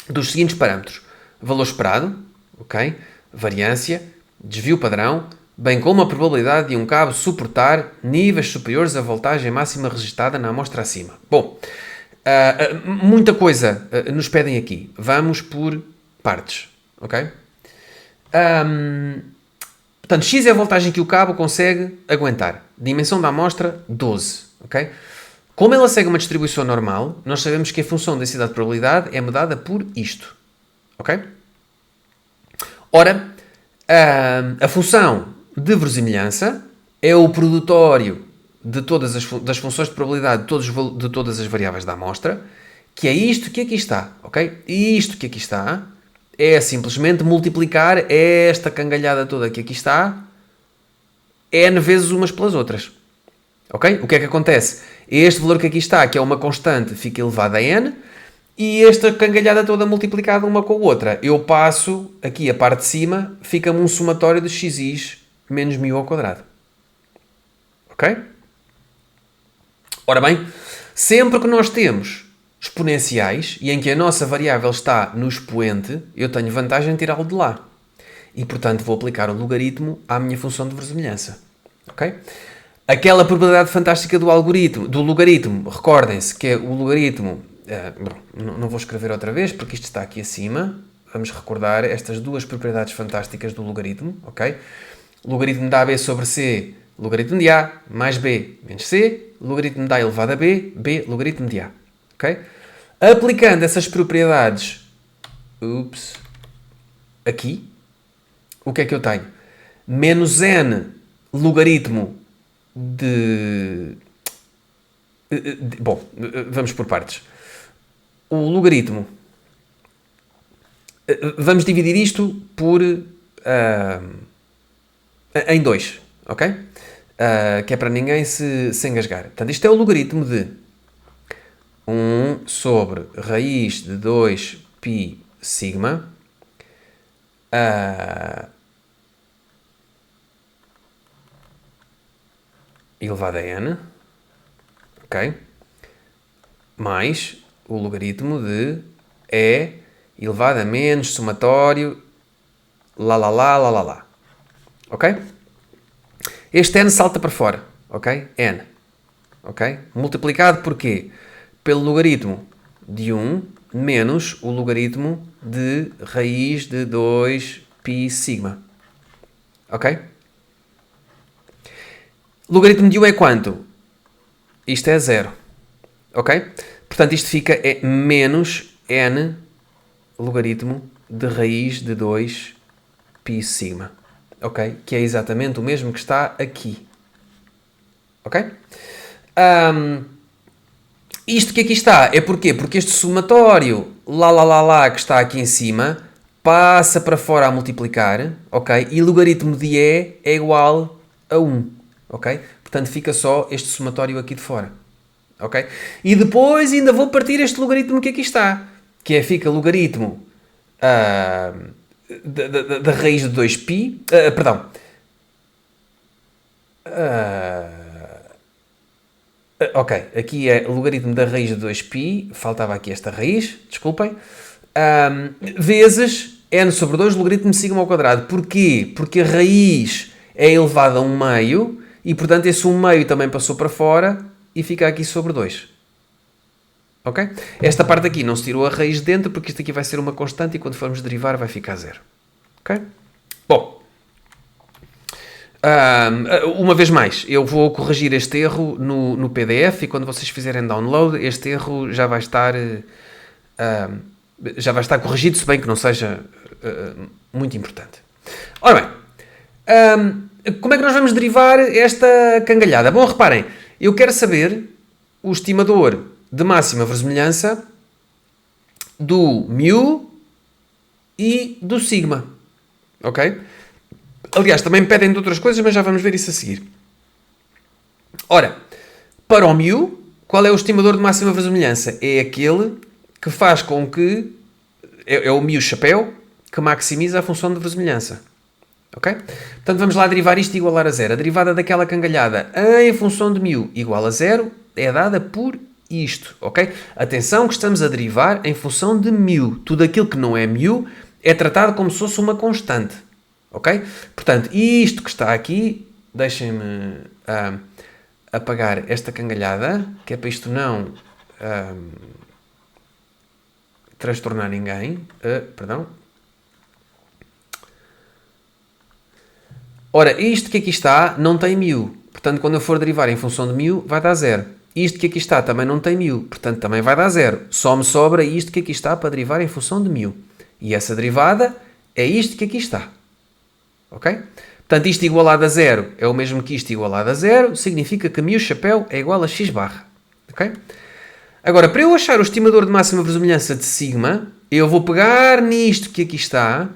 dos seguintes parâmetros. Valor esperado, okay? Variância, desvio padrão, bem como a probabilidade de um cabo suportar níveis superiores à voltagem máxima registada na amostra acima. Bom, muita coisa nos pedem aqui. Vamos por partes. Okay? Portanto, X é a voltagem que o cabo consegue aguentar. Dimensão da amostra, 12. Okay? Como ela segue uma distribuição normal, nós sabemos que a função de densidade de probabilidade é mudada por isto. Ok? Ora, a função de verossimilhança é o produtório de todas das funções de probabilidade de todas as variáveis da amostra, que é isto que aqui está. Ok? E isto que aqui está é simplesmente multiplicar esta cangalhada toda que aqui está n vezes umas pelas outras. Ok? O que é que acontece? Este valor que aqui está, que é uma constante, fica elevado a n, e esta cangalhada toda multiplicada uma com a outra. Eu passo, aqui a parte de cima, fica-me um somatório de xi menos μ ao quadrado. Ok? Ora bem, sempre que nós temos exponenciais e em que a nossa variável está no expoente, eu tenho vantagem em tirá-lo de lá. E, portanto, vou aplicar o logaritmo à minha função de verossimilhança. Ok? Aquela probabilidade fantástica do logaritmo, recordem-se que é o logaritmo... não vou escrever outra vez, porque isto está aqui acima. Vamos recordar estas duas propriedades fantásticas do logaritmo. Ok? Logaritmo de AB sobre C, logaritmo de A, mais B menos C, logaritmo de A elevado a B, B logaritmo de A. Ok? Aplicando essas propriedades aqui, o que é que eu tenho? Menos n logaritmo bom, vamos por partes. O logaritmo. Vamos dividir isto por em 2, ok? Que é para ninguém se engasgar. Portanto, isto é o logaritmo de 1 sobre raiz de 2 π sigma elevado a n, ok? Mais o logaritmo de E elevado a menos somatório lá. Ok? Este n salta para fora, ok? N, ok? Multiplicado por quê? Pelo logaritmo de 1 menos o logaritmo de raiz de 2 π sigma, ok? Logaritmo de 1 é quanto? Isto é 0. Ok? Portanto, isto fica menos n logaritmo de raiz de 2 π sigma. Ok? Que é exatamente o mesmo que está aqui. Ok? Isto que aqui está é porquê? Porque este somatório lá que está aqui em cima passa para fora a multiplicar. Ok? E logaritmo de E é igual a 1. Ok? Portanto, fica só este somatório aqui de fora. Ok? E depois ainda vou partir este logaritmo que aqui está. Que é, fica logaritmo da raiz de 2π. Ok, aqui é logaritmo da raiz de 2π. Faltava aqui esta raiz, desculpem. Vezes n sobre 2 logaritmo de sigma ao quadrado. Porquê? Porque a raiz é elevada a 1/2 e, portanto, esse 1/2 também passou para fora e fica aqui sobre 2. Ok? Esta parte aqui não se tirou a raiz de dentro, porque isto aqui vai ser uma constante e quando formos derivar vai ficar zero. Ok? Bom, uma vez mais, eu vou corrigir este erro no PDF e quando vocês fizerem download, este erro já vai estar corrigido, se bem que não seja muito importante. Ora bem, como é que nós vamos derivar esta cangalhada? Bom, reparem, eu quero saber o estimador de máxima verossimilhança do μ e do sigma. Ok? Aliás, também me pedem de outras coisas, mas já vamos ver isso a seguir. Ora, para o μ, qual é o estimador de máxima verossimilhança? É aquele que faz com que... É o μ chapéu que maximiza a função de verossimilhança. Ok? Portanto, vamos lá derivar isto igualar a zero. A derivada daquela cangalhada em função de μ igual a zero é dada por isto. Ok? Atenção que estamos a derivar em função de μ. Tudo aquilo que não é μ é tratado como se fosse uma constante. Ok? Portanto, isto que está aqui, deixem-me apagar esta cangalhada, que é para isto não transtornar ninguém. Perdão. Ora, isto que aqui está não tem μ. Portanto, quando eu for derivar em função de μ, vai dar zero. Isto que aqui está também não tem μ. Portanto, também vai dar zero. Só me sobra isto que aqui está para derivar em função de μ. E essa derivada é isto que aqui está. Ok? Portanto, isto igualado a zero é o mesmo que isto igualado a zero. Significa que μ chapéu é igual a x barra. Ok? Agora, para eu achar o estimador de máxima verossimilhança de sigma, eu vou pegar nisto que aqui está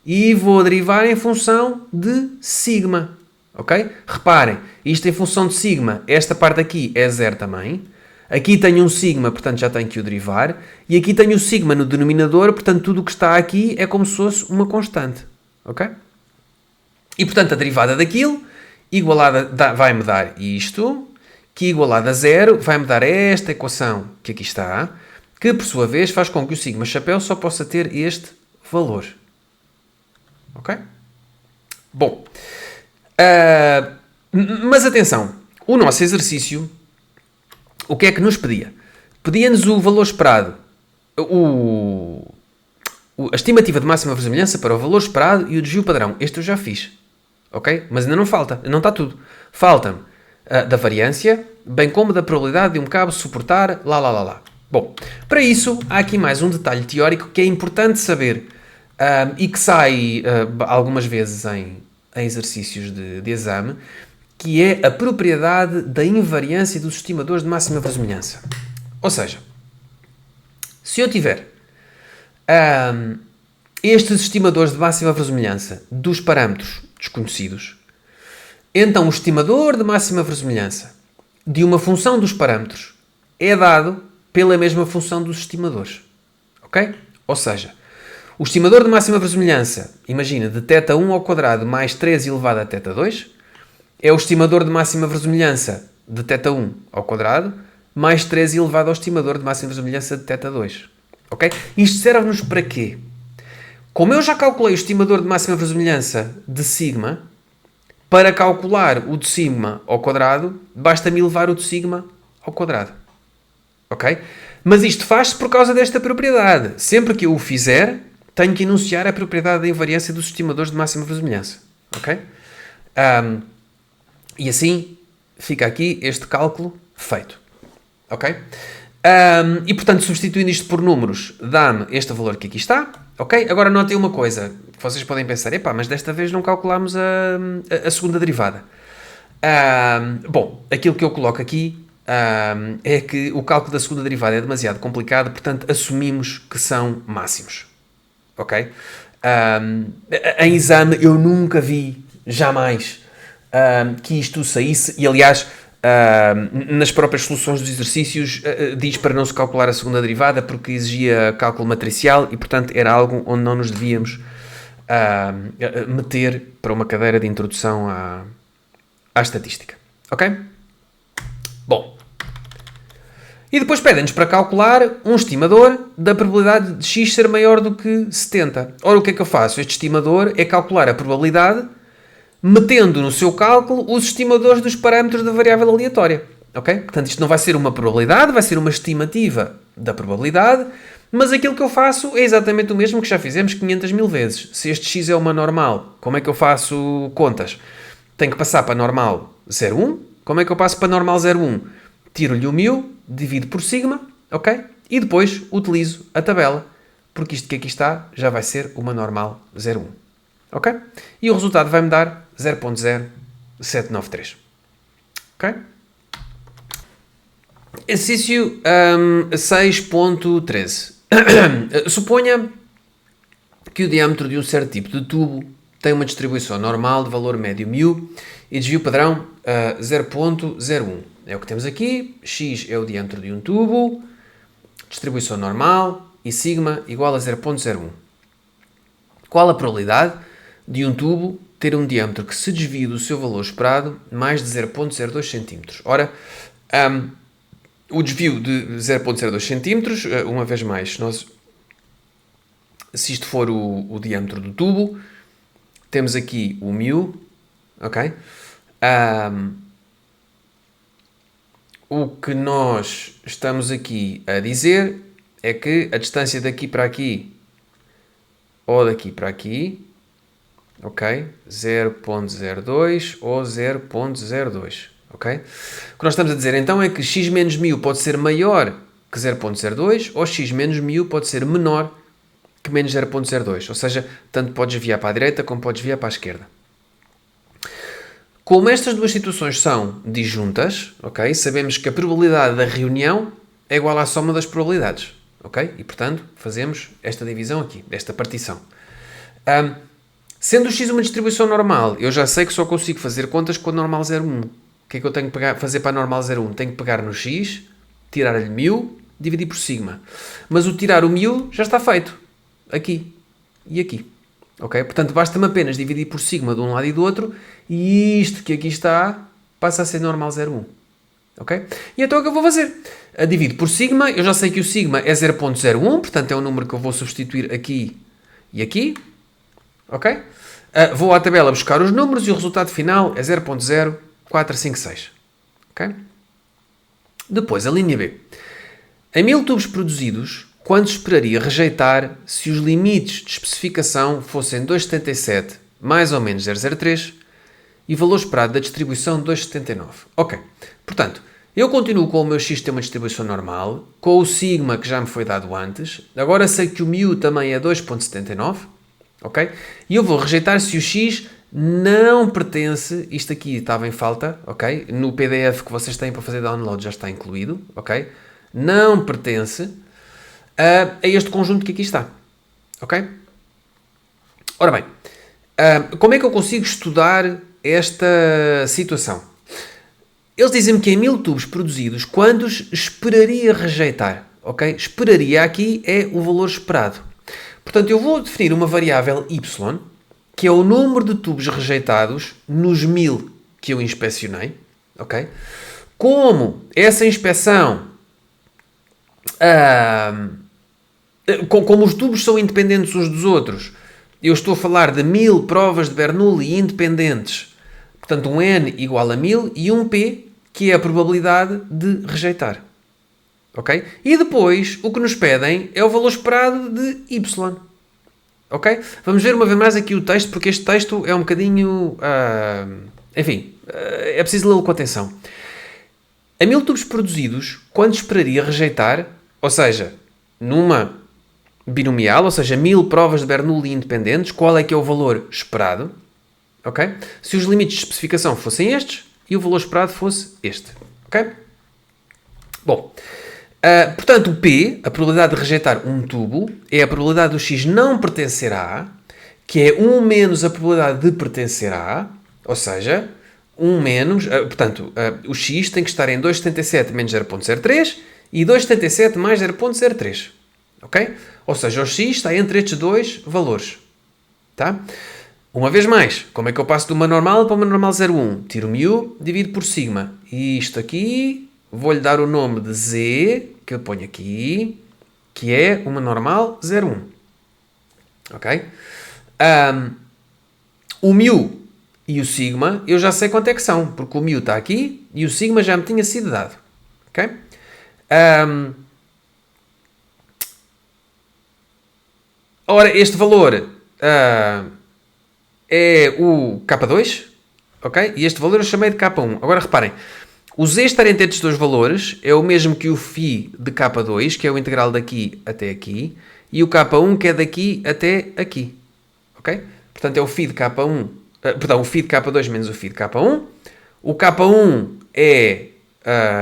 e vou derivar em função de sigma. Ok? Reparem, isto em função de sigma, esta parte aqui é zero também. Aqui tenho um sigma, portanto já tenho que o derivar. E aqui tenho o sigma no denominador, portanto tudo o que está aqui é como se fosse uma constante. Ok? E portanto a derivada daquilo igualada vai-me dar isto, que igualado a zero vai-me dar esta equação que aqui está, que por sua vez faz com que o sigma chapéu só possa ter este valor. Ok? Bom, mas atenção, o nosso exercício, o que é que nos pedia? Pedia-nos o valor esperado, a estimativa de máxima verossimilhança para o valor esperado e o desvio padrão. Este eu já fiz. Ok? Mas ainda não falta, não está tudo. Falta-me da variância, bem como da probabilidade de um cabo suportar lá. Bom, para isso há aqui mais um detalhe teórico que é importante saber e que sai algumas vezes em exercícios de exame, que é a propriedade da invariância dos estimadores de máxima verossimilhança. Ou seja, se eu tiver estes estimadores de máxima verossimilhança dos parâmetros desconhecidos, então o estimador de máxima verossimilhança de uma função dos parâmetros é dado pela mesma função dos estimadores. Ok? Ou seja, o estimador de máxima verossimilhança, imagina, de θ1 ao quadrado mais 3 elevado a θ2, é o estimador de máxima verossimilhança de θ1 ao quadrado mais 3 elevado ao estimador de máxima verossimilhança de θ2. Ok? Isto serve-nos para quê? Como eu já calculei o estimador de máxima verossimilhança de sigma, para calcular o de sigma ao quadrado, basta-me elevar o de sigma ao quadrado. Ok? Mas isto faz-se por causa desta propriedade. Sempre que eu o fizer, tenho que enunciar a propriedade da invariância dos estimadores de máxima verossimilhança. Ok? E assim fica aqui este cálculo feito. Ok? E portanto, substituindo isto por números, dá-me este valor que aqui está. Ok? Agora notem uma coisa que vocês podem pensar, epá, mas desta vez não calculámos a segunda derivada. Bom, aquilo que eu coloco aqui é que o cálculo da segunda derivada é demasiado complicado, portanto assumimos que são máximos. Ok? Em exame eu nunca vi, jamais, que isto saísse, e aliás, nas próprias soluções dos exercícios diz para não se calcular a segunda derivada porque exigia cálculo matricial e portanto era algo onde não nos devíamos meter para uma cadeira de introdução à estatística. Ok? Bom. E depois pedem-nos para calcular um estimador da probabilidade de x ser maior do que 70. Ora, o que é que eu faço? Este estimador é calcular a probabilidade metendo no seu cálculo os estimadores dos parâmetros da variável aleatória. Ok? Portanto, isto não vai ser uma probabilidade, vai ser uma estimativa da probabilidade, mas aquilo que eu faço é exatamente o mesmo que já fizemos 500 mil vezes. Se este x é uma normal, como é que eu faço contas? Tenho que passar para normal 0,1. Como é que eu passo para normal 0,1? Tiro-lhe o μ, divido por sigma, ok? E depois utilizo a tabela, porque isto que aqui está já vai ser uma normal 0,1, ok? E o resultado vai-me dar 0,0793, ok? Exercício 6.13. Suponha que o diâmetro de um certo tipo de tubo tem uma distribuição normal de valor médio μ e desvio padrão 0,01. É o que temos aqui. X é o diâmetro de um tubo, distribuição normal e sigma igual a 0,01. Qual a probabilidade de um tubo ter um diâmetro que se desvie do seu valor esperado mais de 0,02 cm? Ora, o desvio de 0,02 cm, uma vez mais, se isto for o diâmetro do tubo, temos aqui o μ, ok? O que nós estamos aqui a dizer é que a distância daqui para aqui ou daqui para aqui, ok? 0,02 ou 0,02, ok? O que nós estamos a dizer então é que x menos μ pode ser maior que 0,02 ou x menos μ pode ser menor que menos 0,02, ou seja, tanto podes desviar para a direita como podes desviar para a esquerda. Como estas duas situações são disjuntas, ok? Sabemos que a probabilidade da reunião é igual à soma das probabilidades, ok? E, portanto, fazemos esta divisão aqui, esta partição. Sendo o x uma distribuição normal, eu já sei que só consigo fazer contas com a normal 0,1. O que é que eu tenho que fazer para a normal 0,1? Tenho que pegar no x, tirar-lhe μ, dividir por sigma. Mas o tirar o μ já está feito. Aqui e aqui. Ok? Portanto, basta-me apenas dividir por sigma de um lado e do outro e isto que aqui está passa a ser normal 0,1. Ok? E então o que eu vou fazer? Divido por sigma, eu já sei que o sigma é 0,01, portanto é um número que eu vou substituir aqui e aqui. Ok? Vou à tabela buscar os números e o resultado final é 0,0456. Ok? Depois, a linha B. Em 1000 tubos produzidos, quanto esperaria rejeitar se os limites de especificação fossem 2,77 mais ou menos 0,03 e o valor esperado da distribuição 2,79? Ok. Portanto, eu continuo com o meu x ter uma distribuição normal, com o sigma que já me foi dado antes, agora sei que o μ também é 2,79, ok? E eu vou rejeitar se o x não pertence, isto aqui estava em falta, ok? No PDF que vocês têm para fazer download já está incluído, ok? Não pertence a este conjunto que aqui está, ok? Ora bem, como é que eu consigo estudar esta situação? Eles dizem-me que em 1000 tubos produzidos, quantos esperaria rejeitar, ok? Esperaria aqui é o valor esperado. Portanto, eu vou definir uma variável y, que é o número de tubos rejeitados nos 1000 que eu inspecionei, ok? Como essa inspeção, como os tubos são independentes uns dos outros, eu estou a falar de 1000 provas de Bernoulli independentes, portanto um n igual a 1000 e um p, que é a probabilidade de rejeitar, ok? E depois o que nos pedem é o valor esperado de y, ok? Vamos ver uma vez mais aqui o texto, porque este texto é um bocadinho, enfim, é preciso lê-lo com atenção. A 1000 tubos produzidos, quanto esperaria rejeitar, ou seja, numa binomial, ou seja, 1000 provas de Bernoulli independentes, qual é que é o valor esperado, ok? Se os limites de especificação fossem estes e o valor esperado fosse este, ok? Bom, portanto, o P, a probabilidade de rejeitar um tubo, é a probabilidade do X não pertencer a A, que é 1 menos a probabilidade de pertencer a A, ou seja, 1 menos, portanto, o X tem que estar em 2,77 menos 0,03 e 2,77 mais 0,03, ok? Ou seja, o X está entre estes dois valores, tá? Uma vez mais, como é que eu passo de uma normal para uma normal 0,1? Tiro μ, divido por sigma. E isto aqui, vou-lhe dar o nome de Z, que eu ponho aqui, que é uma normal 0,1. Ok? O μ e o sigma, eu já sei quanto é que são, porque o μ está aqui e o sigma já me tinha sido dado. Ok? Ora, este valor é o K2, ok? E este valor eu chamei de K1. Agora reparem, o Z estar entre estes dois valores é o mesmo que o φ de K2, que é o integral daqui até aqui, e o K1 que é daqui até aqui, ok? Portanto, é o φ de K1, perdão, o φ de K2 menos o φ de K1. O K1 é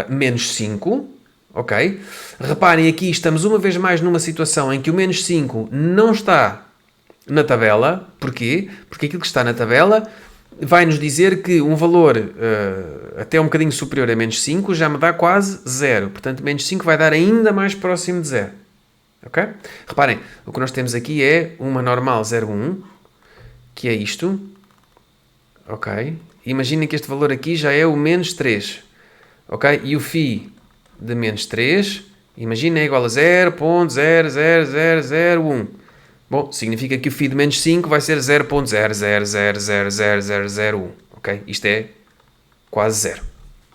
menos 5, ok? Reparem, aqui estamos uma vez mais numa situação em que o menos 5 não está na tabela. Porquê? Porque aquilo que está na tabela vai nos dizer que um valor até um bocadinho superior a menos 5 já me dá quase zero. Portanto, menos 5 vai dar ainda mais próximo de zero. Ok? Reparem, o que nós temos aqui é uma normal 0,1, que é isto. Ok? Imaginem que este valor aqui já é o menos 3. Ok? E o φ de menos 3, imaginem, é igual a 0.00001. Bom, significa que o φ de menos 5 vai ser 0.0000001. Ok? Isto é quase zero.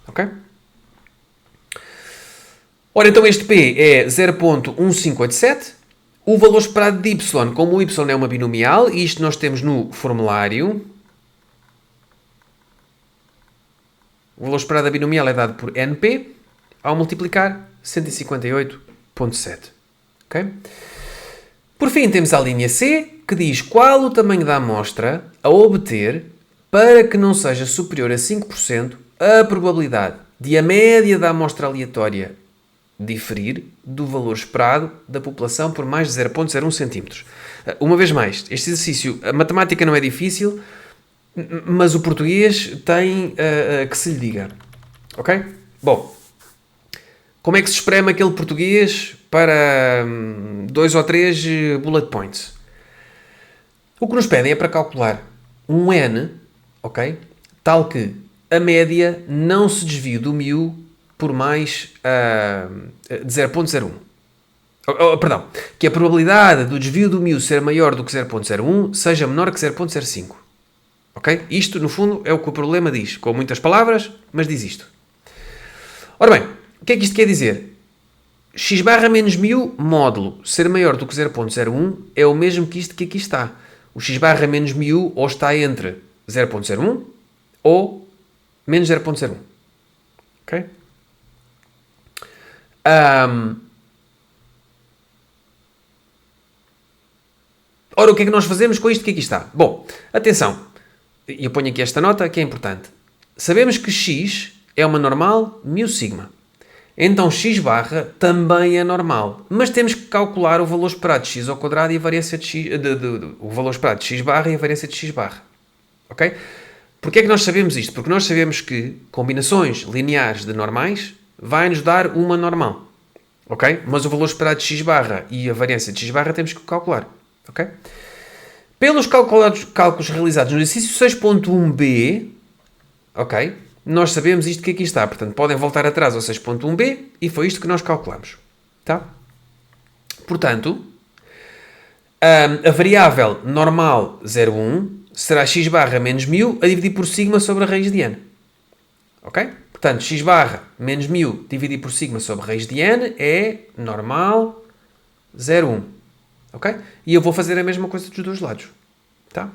Ok? Ora, então este P é 0.1587. O valor esperado de y, como o y é uma binomial, e isto nós temos no formulário. O valor esperado da binomial é dado por NP, ao multiplicar 158.7. Ok? Por fim, temos a linha C, que diz qual o tamanho da amostra a obter para que não seja superior a 5% a probabilidade de a média da amostra aleatória diferir do valor esperado da população por mais de 0.01 cm. Uma vez mais, este exercício, a matemática não é difícil, mas o português tem que se lhe diga. Ok? Bom, como é que se espreme aquele português para 2 ou 3 bullet points? O que nos pedem é para calcular um n, ok? Tal que a média não se desvie do μ por mais de 0.01. Perdão, que a probabilidade do desvio do μ ser maior do que 0.01 seja menor que 0.05. Ok? Isto, no fundo, é o que o problema diz. Com muitas palavras, mas diz isto. Ora bem, o que é que isto quer dizer? X barra menos μ módulo ser maior do que 0.01 é o mesmo que isto que aqui está. O x barra menos μ ou está entre 0.01 ou menos 0.01. Ok? Ora, o que é que nós fazemos com isto que aqui está? Bom, atenção. Eu ponho aqui esta nota que é importante. Sabemos que x é uma normal μ-sigma. Então x barra também é normal. Mas temos que calcular o valor esperado de x ao quadrado e a variância de x... o valor esperado de x barra e a variância de x barra. Ok? Porquê é que nós sabemos isto? Porque nós sabemos que combinações lineares de normais vai-nos dar uma normal. Ok? Mas o valor esperado de x barra e a variância de x barra temos que calcular. Ok? Pelos cálculos realizados no exercício 6.1b, ok? Nós sabemos isto que aqui está. Portanto, podem voltar atrás ao 6.1b e foi isto que nós calculamos. Tá? Portanto, a variável normal 0,1 será x barra menos μ a dividir por sigma sobre a raiz de n. Ok? Portanto, x barra menos μ dividido por sigma sobre a raiz de n é normal 0,1. Ok? E eu vou fazer a mesma coisa dos dois lados. Tá?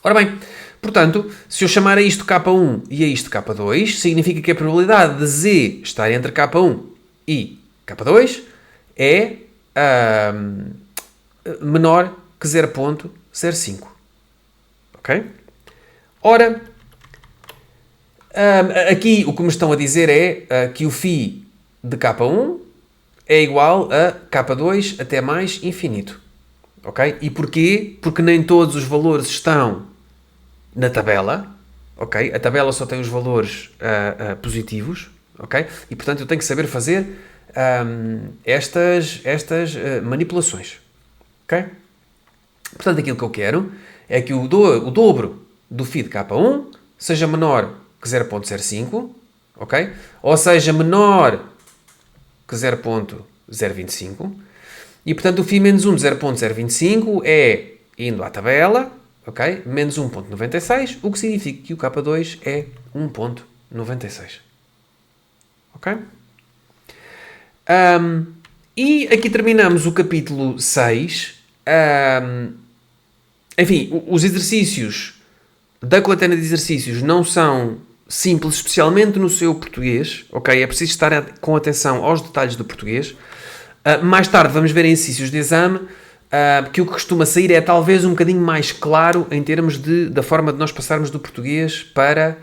Ora bem, portanto, se eu chamar a isto K1 e a isto K2, significa que a probabilidade de Z estar entre K1 e K2 é menor que 0.05. Ok? Ora, aqui o que me estão a dizer é que o φ de K1 é igual a K2 até mais infinito. Ok? E porquê? Porque nem todos os valores estão na tabela. Ok? A tabela só tem os valores positivos. Ok? E portanto eu tenho que saber fazer estas manipulações. Ok? Portanto aquilo que eu quero é que o dobro do φ de K1 seja menor que 0.05. Ok? Ou seja, menor que 0.025 e portanto o φ menos 1 de 0.025 é, indo à tabela, ok? Menos 1.96, o que significa que o K2 é 1.96. Ok? E aqui terminamos o capítulo 6. Enfim, os exercícios da coletânea de exercícios não são simples, especialmente no seu português, ok? É preciso estar com atenção aos detalhes do português. Mais tarde vamos ver exercícios de exame, que o que costuma sair é talvez um bocadinho mais claro em termos da forma de nós passarmos do português para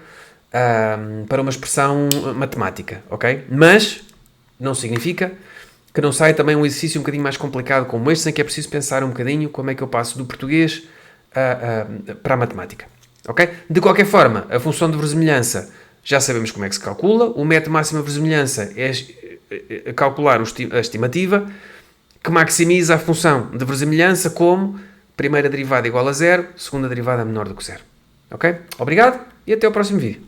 uma expressão matemática, ok? Mas não significa que não saia também um exercício um bocadinho mais complicado como este, em que é preciso pensar um bocadinho como é que eu passo do português para a matemática. Okay? De qualquer forma, a função de verossimilhança já sabemos como é que se calcula. O método máximo de verossimilhança é calcular a estimativa, que maximiza a função de verossimilhança como primeira derivada igual a zero, segunda derivada menor do que zero. Ok? Obrigado e até ao próximo vídeo.